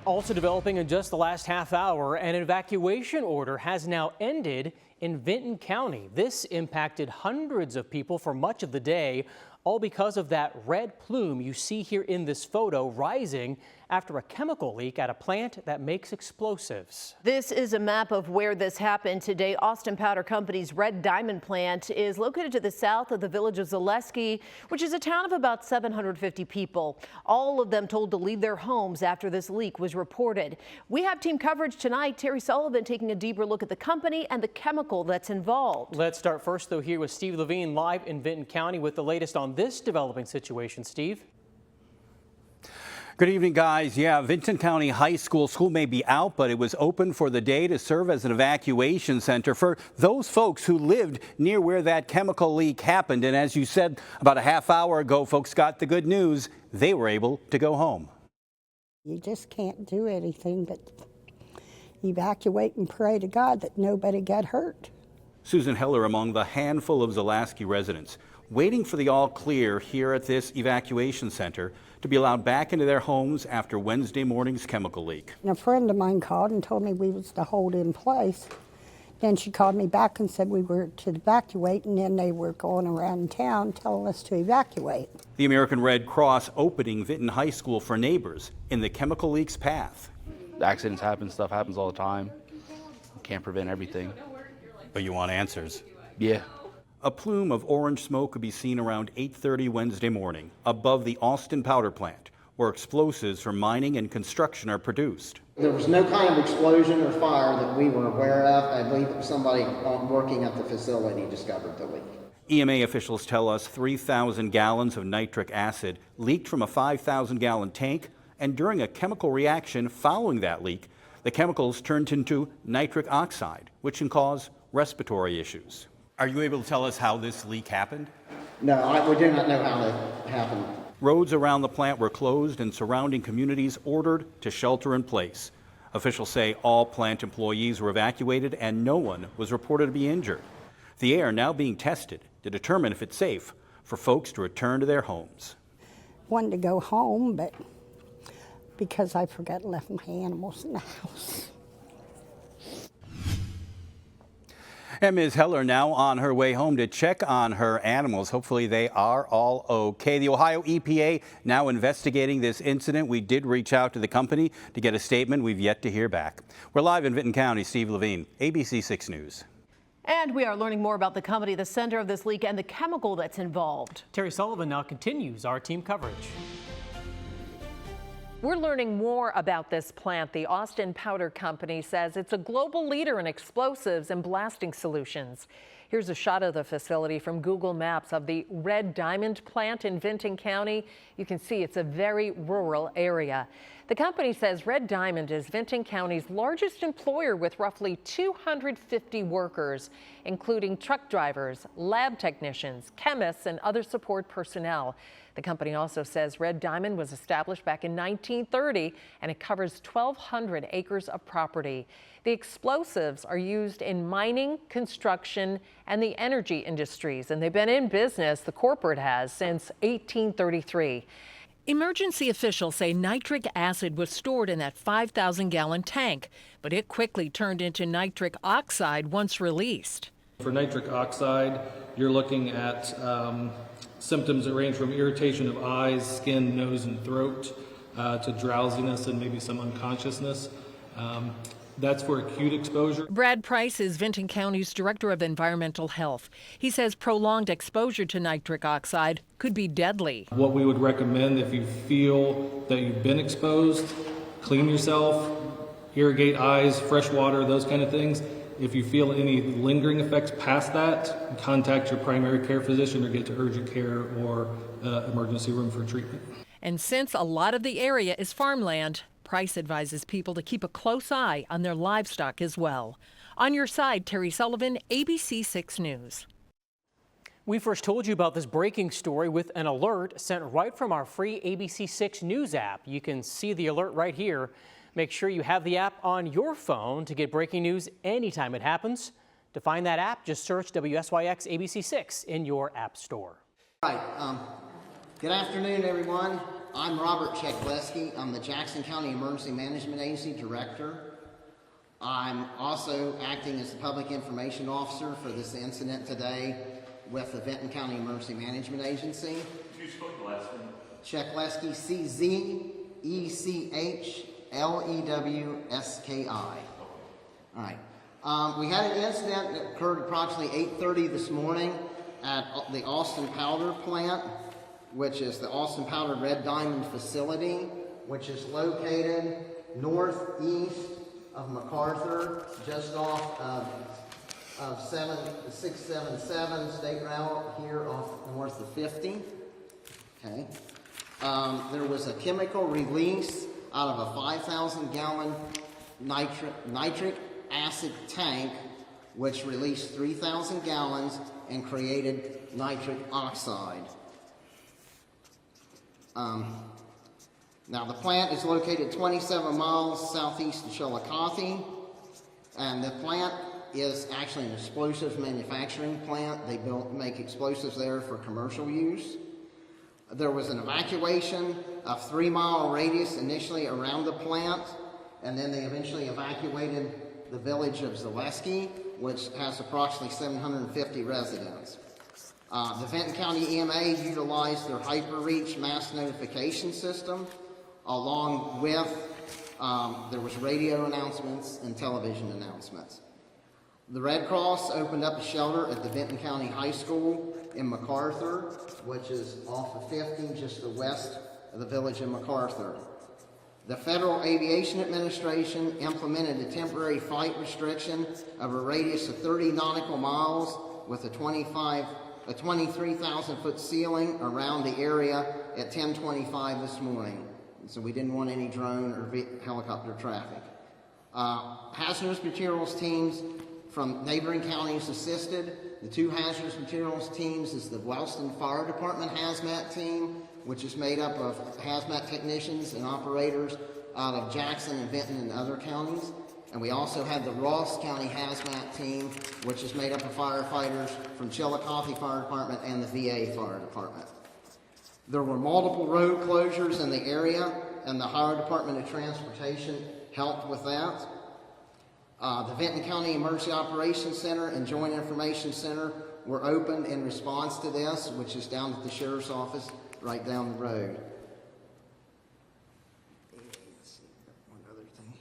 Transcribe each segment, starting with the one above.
Also developing in just the last half hour, an evacuation order has now ended in Vinton County. This impacted hundreds of people for much of the day, all because of that red plume you see here in this photo rising after a chemical leak at a plant that makes explosives. This is a map of where this happened today. Austin Powder Company's Red Diamond plant is located to the south of the village of Zaleski, which is a town of about 750 people. All of them told to leave their homes after this leak was reported. We have team coverage tonight. Terry Sullivan taking a deeper look at the company and the chemical that's involved. Let's start first, though, here with Steve Levine live in Vinton County with the latest on this developing situation. Steve. Good evening, guys. Yeah, Vinton County High School may be out, but it was open for the day to serve as an evacuation center for those folks who lived near where that chemical leak happened. And as you said, about a half hour ago, folks got the good news. They were able to go home. You just can't do anything but evacuate and pray to God that nobody got hurt. Susan Heller among the handful of Zaleski residents waiting for the all clear here at this evacuation center to be allowed back into their homes after Wednesday morning's chemical leak. And a friend of mine called and told me we was to hold in place. Then she called me back and said we were to evacuate, and then they were going around town telling us to evacuate. The American Red Cross opening Vinton High School for neighbors in the chemical leak's path. Accidents happen, stuff happens all the time. Can't prevent everything. But you want answers? Yeah. A plume of orange smoke could be seen around 8:30 Wednesday morning above the Austin Powder Plant, where explosives for mining and construction are produced. There was no kind of explosion or fire that we were aware of. I believe that somebody working at the facility discovered the leak. EMA officials tell us 3,000 gallons of nitric acid leaked from a 5,000-gallon tank, and during a chemical reaction following that leak, the chemicals turned into nitric oxide, which can cause respiratory issues. Are you able to tell us how this leak happened? No, we do not know how it happened. Roads around the plant were closed and surrounding communities ordered to shelter in place. Officials say all plant employees were evacuated and no one was reported to be injured. The air now being tested to determine if it's safe for folks to return to their homes. Wanted to go home, but because I forgot and left my animals in the house. And Ms. Heller now on her way home to check on her animals. Hopefully they are all okay. The Ohio EPA now investigating this incident. We did reach out to the company to get a statement. We've yet to hear back. We're live in Vinton County. Steve Levine, ABC 6 News. And we are learning more about the company, the center of this leak, and the chemical that's involved. Terry Sullivan now continues our team coverage. We're learning more about this plant. The Austin Powder Company says it's a global leader in explosives and blasting solutions. Here's a shot of the facility from Google Maps of the Red Diamond plant in Vinton County. You can see it's a very rural area. The company says Red Diamond is Vinton County's largest employer with roughly 250 workers, including truck drivers, lab technicians, chemists, and other support personnel. The company also says Red Diamond was established back in 1930 and it covers 1,200 acres of property. The explosives are used in mining, construction, and the energy industries, and they've been in business, the corporate has, since 1833. Emergency officials say nitric acid was stored in that 5,000-gallon tank, but it quickly turned into nitric oxide once released. For nitric oxide, you're looking at symptoms that range from irritation of eyes, skin, nose, and throat to drowsiness and maybe some unconsciousness. That's for acute exposure. Brad Price is Vinton County's Director of Environmental Health. He says prolonged exposure to nitric oxide could be deadly. What we would recommend if you feel that you've been exposed, clean yourself, irrigate eyes, fresh water, those kind of things. If you feel any lingering effects past that, contact your primary care physician or get to urgent care or emergency room for treatment. And since a lot of the area is farmland, Price advises people to keep a close eye on their livestock as well. On your side, Terry Sullivan, ABC 6 News. We first told you about this breaking story with an alert sent right from our free ABC 6 News app. You can see the alert right here. Make sure you have the app on your phone to get breaking news anytime it happens. To find that app, just search WSYX ABC 6 in your app store. All right. Good afternoon, everyone. I'm Robert Zaleski. I'm the Jackson County Emergency Management Agency Director. I'm also acting as the Public Information Officer for this incident today with the Vinton County Emergency Management Agency. Could you spell the last name? Zaleski, C-Z-E-C-H-L-E-W-S-K-I. All right. We had an incident that occurred approximately 8:30 this morning at the Austin Powder plant, which is the Austin Powder Red Diamond facility, which is located northeast of MacArthur, just off of 677 State Route here off north of 50. Okay. There was a chemical release out of a 5,000-gallon nitric acid tank, which released 3,000 gallons and created nitric oxide. Now the plant is located 27 miles southeast of Chillicothe, and the plant is actually an explosive manufacturing plant. They make explosives there for commercial use. There was an evacuation of 3-mile radius initially around the plant, and then they eventually evacuated the village of Zaleski, which has approximately 750 residents. The Vinton County EMA utilized their HyperReach mass notification system, along with there was radio announcements and television announcements. The Red Cross opened up a shelter at the Vinton County High School in MacArthur, which is off of 50, just to the west of the village of MacArthur. The Federal Aviation Administration implemented a temporary flight restriction of a radius of 30 nautical miles with a 23,000-foot ceiling around the area at 10:25 this morning. So we didn't want any drone or helicopter traffic. Hazardous materials teams from neighboring counties assisted. The 2 hazardous materials teams is the Wellston Fire Department hazmat team, which is made up of hazmat technicians and operators out of Jackson and Vinton and other counties. And we also had the Ross County hazmat team, which is made up of firefighters from Chillicothe Fire Department and the VA Fire Department. There were multiple road closures in the area, and the Ohio Department of Transportation helped with that. The Vinton County Emergency Operations Center and Joint Information Center were opened in response to this, which is down at the Sheriff's Office right down the road. Let's see, one other thing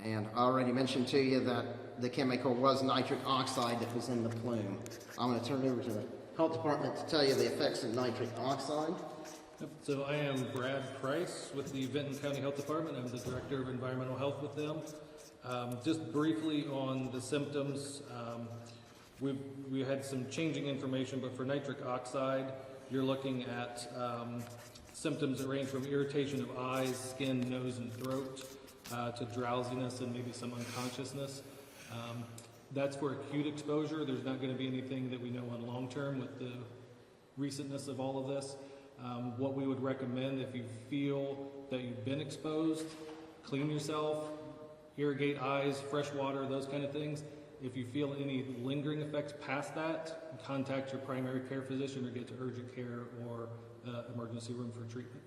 here. And I already mentioned to you that the chemical was nitric oxide that was in the plume. I'm going to turn it over to the Health Department to tell you the effects of nitric oxide. Yep. So I am Brad Price with the Vinton County Health Department. I'm the Director of Environmental Health with them. Just briefly on the symptoms, we had some changing information, but for nitric oxide, you're looking at symptoms that range from irritation of eyes, skin, nose, and throat, to drowsiness and maybe some unconsciousness. That's for acute exposure. There's not going to be anything that we know on long term with the recentness of all of this. What we would recommend, if you feel that you've been exposed, clean yourself, irrigate eyes, fresh water, those kind of things. If you feel any lingering effects past that, contact your primary care physician or get to urgent care or emergency room for treatment.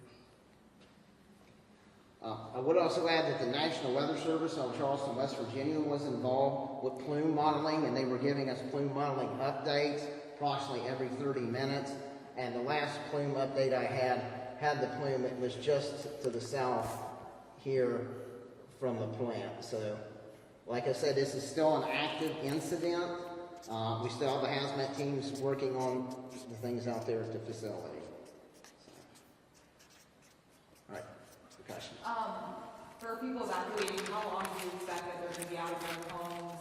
I would also add that the National Weather Service on Charleston, West Virginia was involved with plume modeling, and they were giving us plume modeling updates approximately every 30 minutes. And the last plume update I had the plume that was just to the south here from the plant. So, like I said, this is still an active incident. We still have the hazmat teams working on the things out there at the facility. All right, questions? For people evacuating, how long do you expect that they're going to be out of their homes?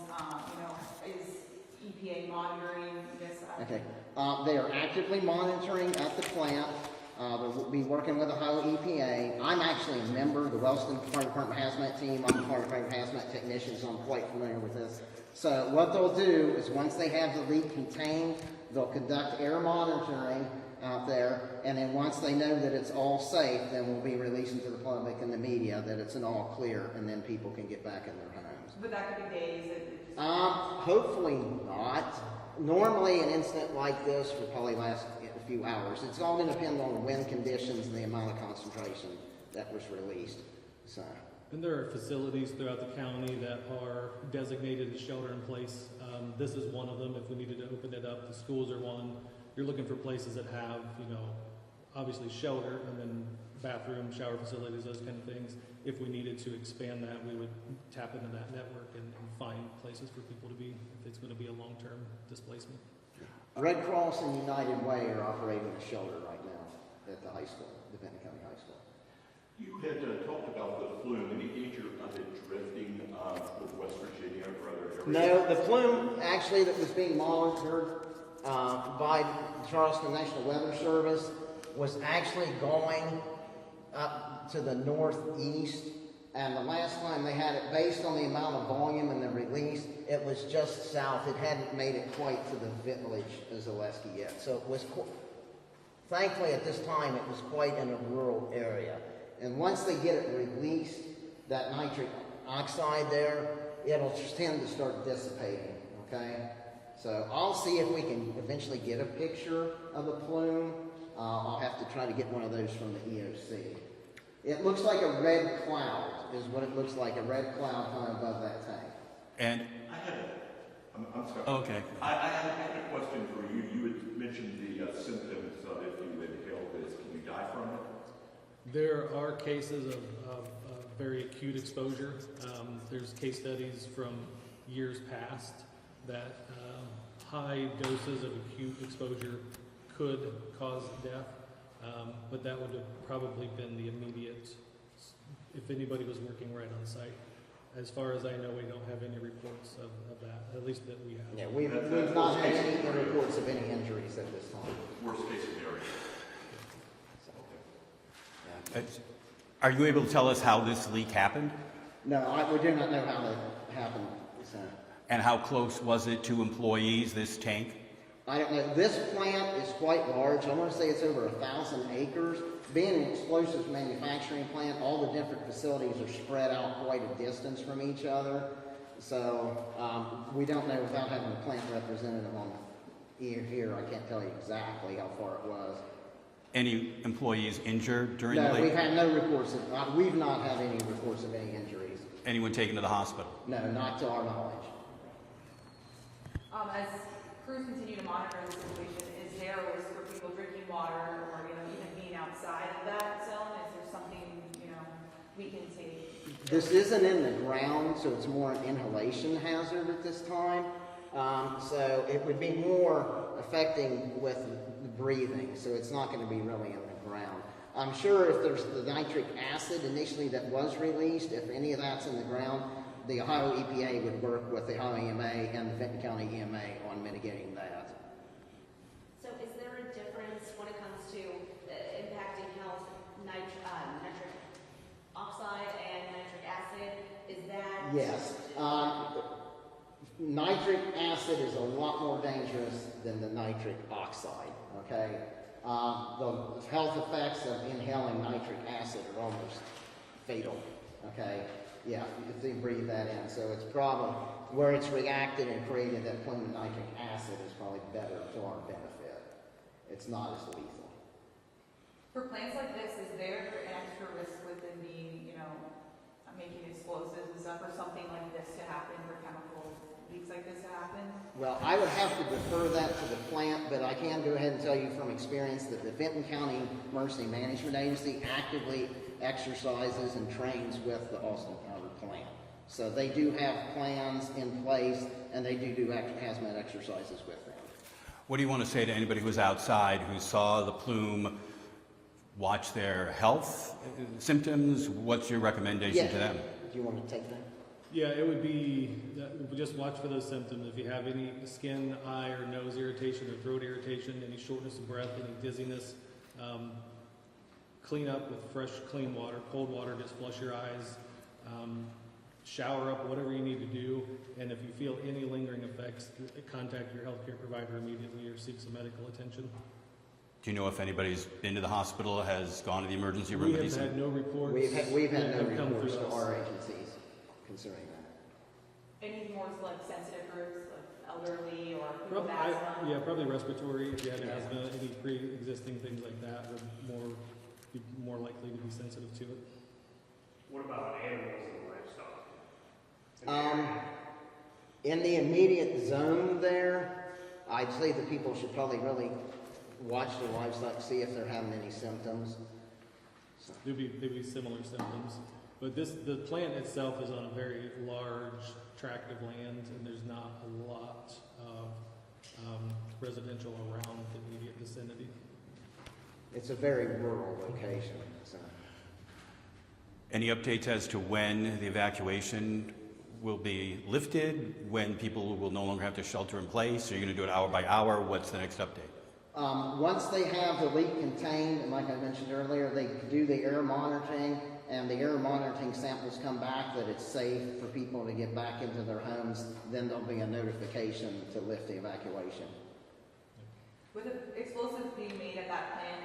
Is EPA monitoring this? Okay. They are actively monitoring at the plant. They'll be working with Ohio EPA. I'm actually a member of the Wellston Fire Department hazmat team. I'm a fire department hazmat technician, so I'm quite familiar with this. So what they'll do is once they have the leak contained, they'll conduct air monitoring out there, and then once they know that it's all safe, then we'll be releasing to the public and the media that it's an all clear, and then people can get back in their homes. But that could be days. Hopefully not. Normally an incident like this would probably last few hours. It's all going to depend on the wind conditions and the amount of concentration that was released. So. And there are facilities throughout the county that are designated as shelter in place. This is one of them. If we needed to open it up, the schools are one. You're looking for places that have, obviously shelter and then bathroom, shower facilities, those kind of things. If we needed to expand that, we would tap into that network and find places for people to be if it's going to be a long-term displacement. Red Cross and United Way are operating a shelter right now at the high school, the Vinton County High School. You had talked about the plume. Any danger of it drifting with West Virginia or other areas? No, the plume actually that was being monitored by the Charleston National Weather Service was actually going up to the northeast, and the last time they had it, based on the amount of volume and the release, it was just south. It hadn't made it quite to the village of Zaleski yet. So it was, thankfully at this time, it was quite in a rural area. And once they get it released, that nitric oxide there, it'll tend to start dissipating, okay? So I'll see if we can eventually get a picture of the plume. I'll have to try to get one of those from the EOC. It looks like a red cloud, is what it looks like, a red cloud kind of above that tank. And I'm sorry. okay. I had a question for you. You had mentioned the symptoms of if you inhale this. Can you die from it? There are cases of very acute exposure. There's case studies from years past that high doses of acute exposure could cause death, but that would have probably been the immediate, if anybody was working right on site. As far as I know, we don't have any reports of that, at least that we have. Yeah, we've not had any reports of any injuries at this time. Worst case scenario. Are you able to tell us how this leak happened? No, we do not know how that happened. So. And how close was it to employees, this tank? I don't know. This plant is quite large. I want to say it's over 1,000 acres. Being an explosives manufacturing plant, all the different facilities are spread out quite a distance from each other. So we don't know without having a plant representative on here. I can't tell you exactly how far it was. Any employees injured during the No, leak? we've had no reports. We've not had any reports of any injuries. Anyone taken to the hospital? No, not to our knowledge. As crews continue to monitor the situation, is there a risk for people drinking water or even being outside of that zone? Is there something we can take? This isn't in the ground, so it's more an inhalation hazard at this time. So it would be more affecting with the breathing, so it's not going to be really in the ground. I'm sure if there's the nitric acid initially that was released, if any of that's in the ground, the Ohio EPA would work with the Ohio EMA and the Vinton County EMA on mitigating that. So is there a difference when it comes to impacting health, nitric oxide and nitric acid? Is that... Yes. Nitric acid is a lot more dangerous than the nitric oxide, okay? The health effects of inhaling nitric acid are almost fatal, okay? Yeah, if they breathe that in. So it's probably where it's reacted and created that plume of nitric acid is probably better to our benefit. It's not as lethal. For plants like this, is there an extra risk with them being, making explosives and stuff, or something like this to happen, for chemical leaks like this to happen? Well, I would have to defer that to the plant, but I can go ahead and tell you from experience that the Vinton County Emergency Management Agency actively exercises and trains with the Austin Powder plant. So they do have plans in place, and they do hazmat exercises with them. What do you want to say to anybody who's outside who saw the plume, watch their health symptoms? What's your recommendation to them? Do you want to take that? Yeah, it would be just watch for those symptoms. If you have any skin, eye, or nose irritation or throat irritation, any shortness of breath, any dizziness, clean up with fresh, clean water. Cold water, just flush your eyes. Shower up, whatever you need to do. And if you feel any lingering effects, contact your healthcare provider immediately or seek some medical attention. Do you know if anybody's been to the hospital, has gone to the emergency room? We have had no reports. We've had no reports to our agencies concerning that. Any more like sensitive groups, like elderly or people with asthma? Yeah, probably respiratory. If you had asthma, any pre-existing things like that would be more likely to be sensitive to it. What about animals and livestock? In the immediate zone there, I'd say that people should probably really watch their livestock, see if they're having any symptoms. So. There'd be similar symptoms, but the plant itself is on a very large tract of land, and there's not a lot of residential around the immediate vicinity. It's a very rural location. So. Any updates as to when the evacuation will be lifted, when people will no longer have to shelter in place? Are you going to do it hour by hour? What's the next update? Once they have the leak contained, and like I mentioned earlier, they do the air monitoring, and the air monitoring samples come back that it's safe for people to get back into their homes, then there'll be a notification to lift the evacuation. With the explosives being made at that plant,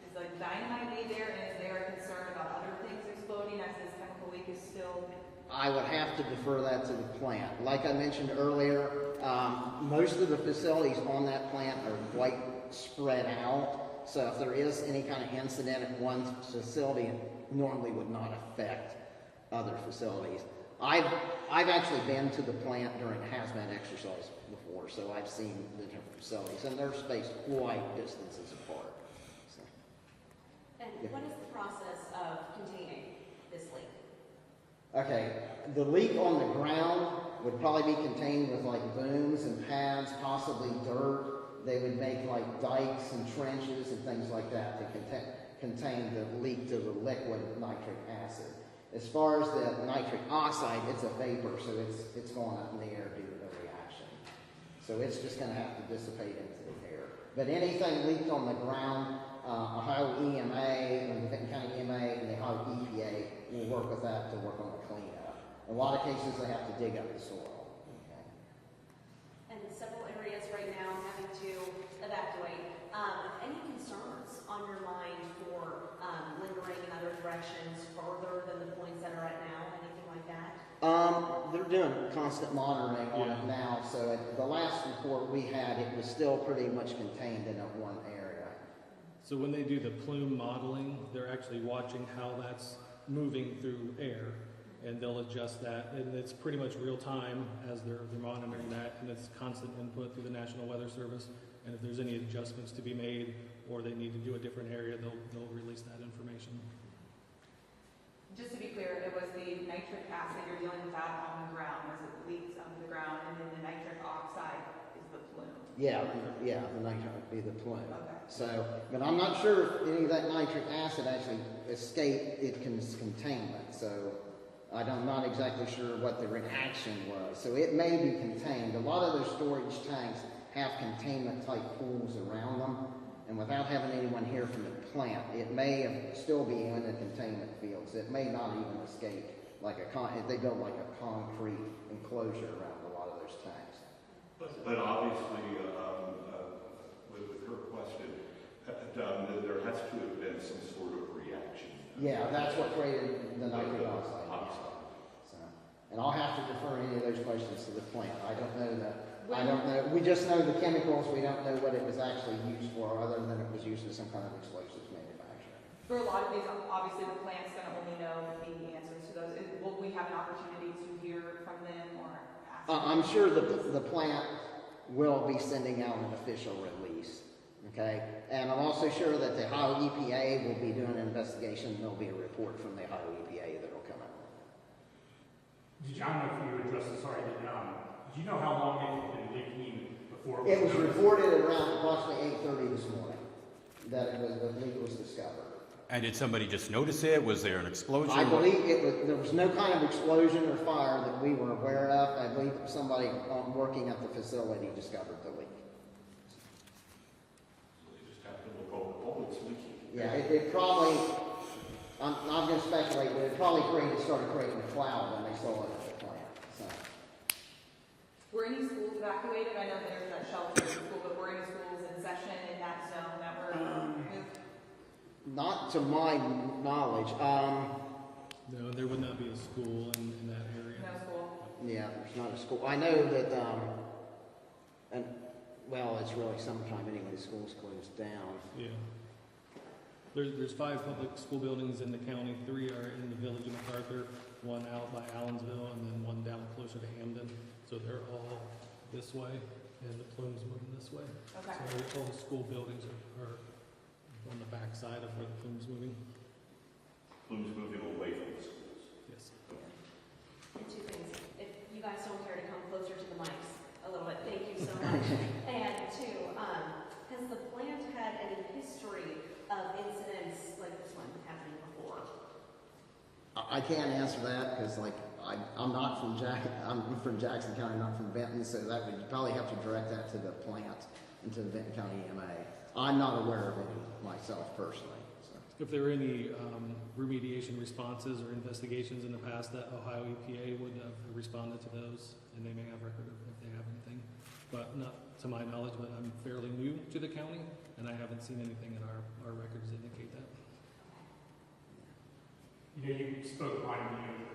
is like dynamite made there, and is there a concern about other things exploding as this chemical leak is still? I would have to defer that to the plant. Like I mentioned earlier, most of the facilities on that plant are quite spread out. So if there is any kind of incident at one facility, it normally would not affect other facilities. I've actually been to the plant during hazmat exercise before, so I've seen the different facilities, and they're spaced quite distances apart. So. And what is the process of containing this leak? Okay, the leak on the ground would probably be contained with like booms and pads, possibly dirt. They would make like dikes and trenches and things like that to contain the leak to the liquid nitric acid. As far as the nitric oxide, it's a vapor, so it's going up in the air due to the reaction. So it's just going to have to dissipate into the air. But anything leaked on the ground, Ohio EMA and the Vinton County EMA and the Ohio EPA will work with that to work on the cleanup. In a lot of cases, they have to dig up the soil. Okay. And several areas right now having to evacuate. Any concerns on your mind for lingering in other directions further than the points that are at now? Anything like that? They're doing constant monitoring on it now. So at the last report we had, it was still pretty much contained in one area. So when they do the plume modeling, they're actually watching how that's moving through air, and they'll adjust that. And it's pretty much real time as they're monitoring that, and it's constant input through the National Weather Service. And if there's any adjustments to be made or they need to do a different area, they'll release that information. Just to be clear, it was the nitric acid, you're dealing with that on the ground, as it leaks under the ground, and then the nitric oxide is the plume. Yeah, the nitric would be the plume. Okay. So, but I'm not sure if any of that nitric acid actually escaped its containment. So I'm not exactly sure what the reaction was. So it may be contained. A lot of those storage tanks have containment type pools around them. And without having anyone here from the plant, it may still be in the containment fields. It may not even escape like if they build like a concrete enclosure around a lot of those tanks. But obviously, with her question, there has to have been some sort of reaction. Yeah, that's what created the nitric oxide. So, and I'll have to defer any of those questions to the plant. I don't know that. I don't know. We just know the chemicals. We don't know what it was actually used for, other than it was used as some kind of explosives manufacturer. For a lot of these, obviously the plant's going to only know the answers to those. Will we have an opportunity to hear from them or ask them? I'm sure the plant will be sending out an official release. Okay, and I'm also sure that the Ohio EPA will be doing an investigation. There'll be a report from the Ohio EPA that'll come out. I don't know if you addressed this already, but do you know how long it had been leaking before? It was reported around approximately 8:30 this morning that the leak was discovered. And did somebody just notice it? Was there an explosion? I believe there was no kind of explosion or fire that we were aware of. I believe somebody working at the facility discovered the leak. Yeah, it probably, I'm going to speculate, but it probably started creating a cloud when they saw it at the plant. So. Were any schools evacuated? I know there's that shelter in school, but were any schools in session in that zone that were moved? Not to my knowledge. No, there would not be a school in that area. No school? Yeah, there's not a school. I know that And, well, it's really summertime anyway, school's closed down. Yeah. There's 5 public school buildings in the county. 3 are in the village of MacArthur, 1 out by Allensville, and then 1 down closer to Hamden. So they're all this way, and the plume's moving this way. Okay. So all the school buildings are on the back side of where the plume's moving. Plume's moving away from the schools. Yes. And 2 things. If you guys don't care to come closer to the mics a little bit, thank you so much. And 2, has the plant had any history of incidents like this one happening before? I can't answer that because, like, I'm not from I'm from Jackson County, not from Vinton, so that would probably have to direct that to the plant and to the Vinton County EMA. I'm not aware of any myself personally. So. If there were any remediation responses or investigations in the past, that Ohio EPA would have responded to those, and they may have record of if they have anything. But not to my knowledge, but I'm fairly new to the county, and I haven't seen anything in our records that indicate that. You know, you spoke on,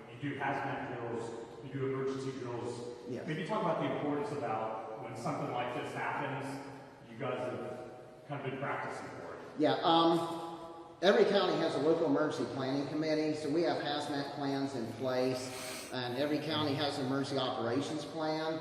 you do hazmat drills, you do emergency drills. Yes. Maybe talk about the importance about when something like this happens, you guys have kind of been practicing for it. Yeah, every county has a local emergency planning committee, so we have hazmat plans in place, and every county has an emergency operations plan,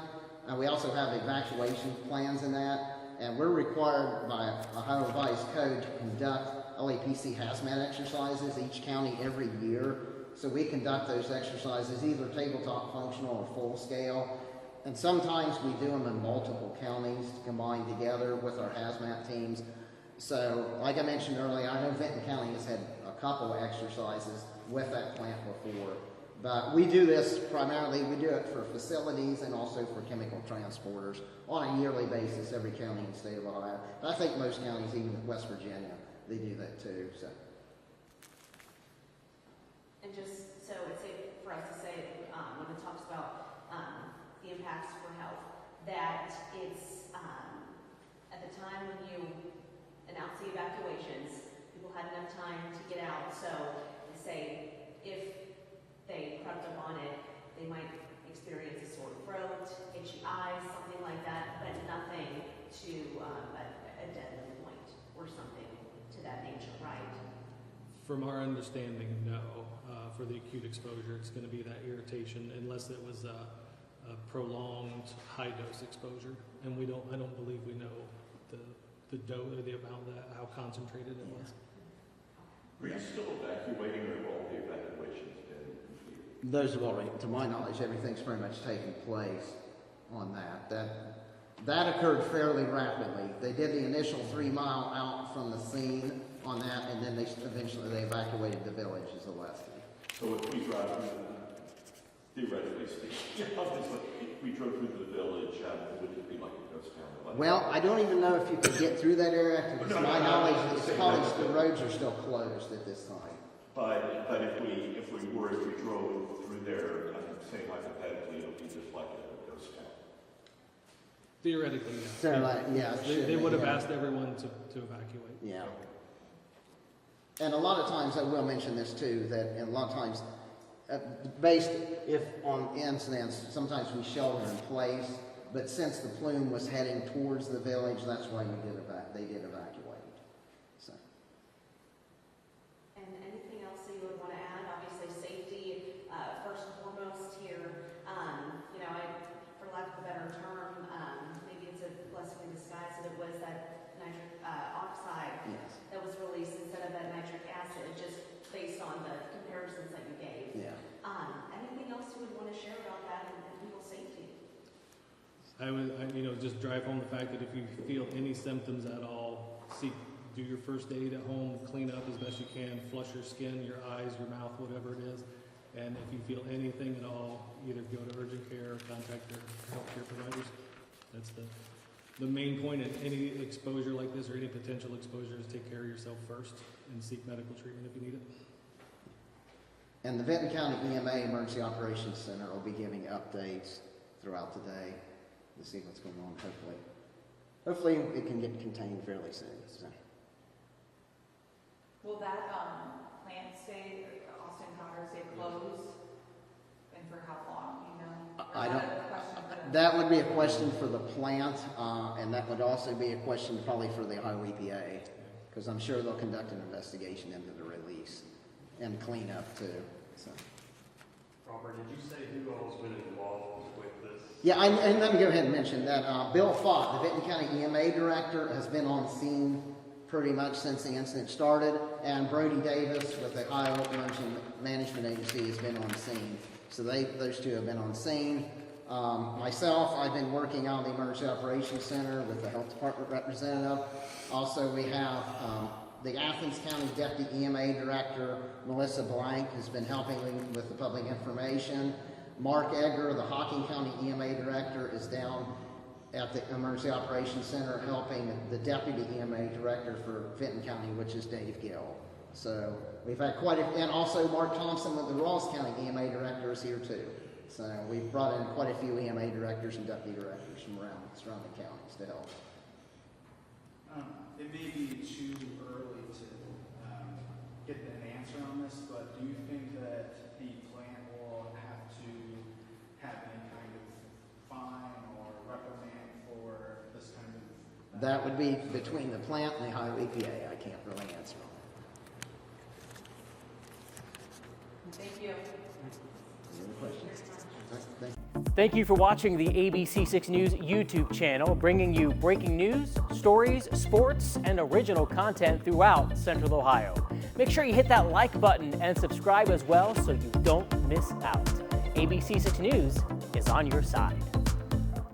and we also have evacuation plans in that, and we're required by Ohio Revised Code to conduct LAPC hazmat exercises each county every year. So we conduct those exercises either tabletop functional or full scale. And sometimes we do them in multiple counties combined together with our hazmat teams. So like I mentioned earlier, I know Vinton County has had a couple of exercises with that plant before. But we do this primarily, we do it for facilities and also for chemical transporters on a yearly basis, every county in the state of Ohio. And I think most counties, even West Virginia, they do that too. So. And just so it's safe for us to say, when it talks about the impacts for health, that it's at the time when you announce the evacuations, people had enough time to get out. So say if they crept up on it, they might experience a sore throat, itchy eyes, something like that, but nothing to a deadly point or something to that nature, right? From our understanding, no. For the acute exposure, it's going to be that irritation, unless it was a prolonged high-dose exposure, and I don't believe we know the dose or the amount how concentrated it was. Are you still evacuating, or have all the evacuations been completed? Those have already, to my knowledge, everything's pretty much taken place on that. That occurred fairly rapidly. They did the initial 3 mile out from the scene on that, and then they evacuated the village of Zaleski. So if we drive theoretically speaking, if we drove through the village, would it be like a ghost town? Well, I don't even know if you could get through that area, because to my knowledge, the roads are still closed at this time. But if we drove through there, I'm saying hypothetically, it would be just like a ghost town. Theoretically, yes. So, yeah, They would have asked everyone to evacuate. Yeah. And a lot of times, I will mention this too, that a lot of times, based if on incidents, sometimes we shelter in place, but since the plume was heading towards the village, that's why they did evacuate. So. And anything else that you would want to add? Obviously, safety first and foremost here. For lack of a better term, maybe it's a blessing in disguise that it was that nitric oxide that was released instead of that nitric acid, just based on the comparisons that you gave. Yeah. Anything else you would want to share about that and people's safety? I would, just drive home the fact that if you feel any symptoms at all, do your first aid at home, clean up as best you can, flush your skin, your eyes, your mouth, whatever it is. And if you feel anything at all, either go to urgent care or contact your healthcare providers. That's the main point in any exposure like this, or any potential exposure, is take care of yourself first and seek medical treatment if you need it. And the Vinton County EMA Emergency Operations Center will be giving updates throughout the day to see what's going on, hopefully it can get contained fairly soon. So. Will that plant stay, Austin Powder stay closed? And for how long, you know? I don't. That would be a question for the plant, and that would also be a question probably for the Ohio EPA, because I'm sure they'll conduct an investigation into the release and cleanup too. So. Robert, did you say who all's been involved with this? Yeah, and let me go ahead and mention that Bill Fott, the Vinton County EMA director, has been on scene pretty much since the incident started, and Brody Davis with the Ohio Emergency Management Agency has been on scene. So those two have been on scene. Myself, I've been working out of the Emergency Operations Center with the Health Department representative. Also, we have the Athens County Deputy EMA Director, Melissa Blank, has been helping with the public information. Mark Egger, the Hocking County EMA Director, is down at the Emergency Operations Center helping the Deputy EMA Director for Vinton County, which is Dave Gill. So we've had and also Mark Thompson with the Ross County EMA Director is here too. So we've brought in quite a few EMA directors and deputy directors from around surrounding counties to help. It may be too early to get an answer on this, but do you think that the plant will have to have any kind of fine or reprimand for this kind of? That would be between the plant and the Ohio EPA. I can't really answer on that. Thank you. Any other questions? Thank you. Thank you for watching the ABC6 News YouTube channel, bringing you breaking news, stories, sports, and original content throughout Central Ohio. Make sure you hit that like button and subscribe as well so you don't miss out. ABC6 News is on your side.